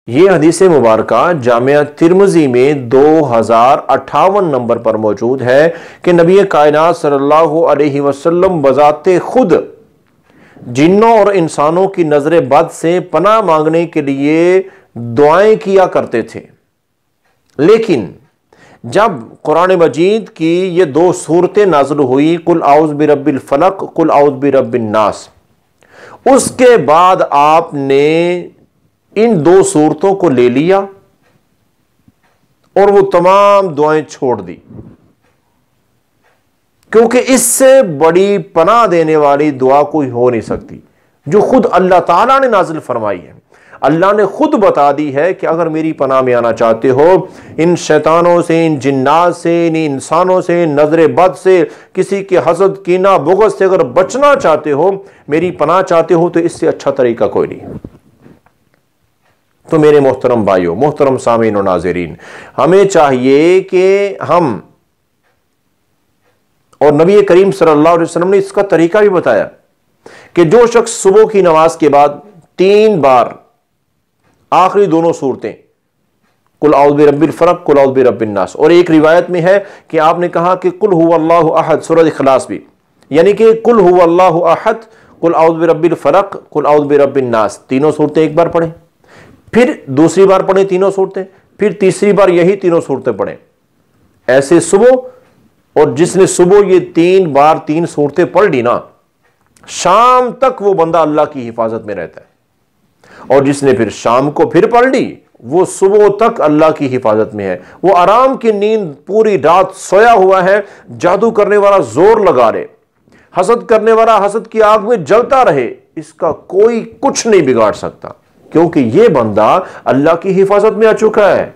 ये हदीस मुबारका जामिया तिर्मिज़ी में 2058 नंबर पर मौजूद है कि नबी कायनात सल्लल्लाहु अलैहि वसल्लम बजाते खुद जिन्नों और इंसानों की नजर बद से पनाह मांगने के लिए दुआएं किया करते थे। लेकिन जब कुरान मजीद की ये दो सूरतें नाज़िल हुई, कुल आउज़ बिरब्बिल फलक, कुल आउज़ बिरब्बिन नास, उसके बाद आपने इन दो सूरतों को ले लिया और वो तमाम दुआएं छोड़ दी, क्योंकि इससे बड़ी पनाह देने वाली दुआ कोई हो नहीं सकती जो खुद अल्लाह ताला ने नाजिल फरमाई है। अल्लाह ने खुद बता दी है कि अगर मेरी पनाह में आना चाहते हो, इन शैतानों से, इन जिन्नात से, इन इंसानों से, नजर बद से, किसी के हसद कीना बुग़्ज़ से अगर बचना चाहते हो, मेरी पनाह चाहते हो, तो इससे अच्छा तरीका कोई नहीं। तो मेरे मोहतरम भाइयों, मोहतरम सामीन और नाज़रीन, हमें चाहिए कि हम, और नबी करीम सल्लल्लाहु अलैहि वसल्लम ने इसका तरीका भी बताया कि जो शख्स सुबह की नमाज के बाद 3 बार आखिरी दोनों सूरतें, कुल औज़ बिरब्बिल फलक, कुल औज़ बिरब्बिन नास, और एक रिवायत में है कि आपने कहा कि कुल हुवल्लाहु अहद, सूरह इखलास भी, यानी कि कुल हुवल्लाहु अहद, कुल औज़ बिरब्बिल फलक, कुल औज़ बिरब्बिन नास, तीनों सूरतें एक बार पढ़ें, फिर दूसरी बार पढ़ें तीनों सूरतें, फिर तीसरी बार यही तीनों सूरतें पढ़ें। ऐसे सुबह, और जिसने सुबह ये 3 बार 3 सूरतें पढ़ ली ना, शाम तक वो बंदा अल्लाह की हिफाजत में रहता है। और जिसने फिर शाम को फिर पढ़ ली, वो सुबह तक अल्लाह की हिफाजत में है। वो आराम की नींद, पूरी रात सोया हुआ है, जादू करने वाला जोर लगा रहे, हसद करने वाला हसद की आग में जलता रहे, इसका कोई कुछ नहीं बिगाड़ सकता, क्योंकि ये बंदा अल्लाह की हिफाजत में आ चुका है।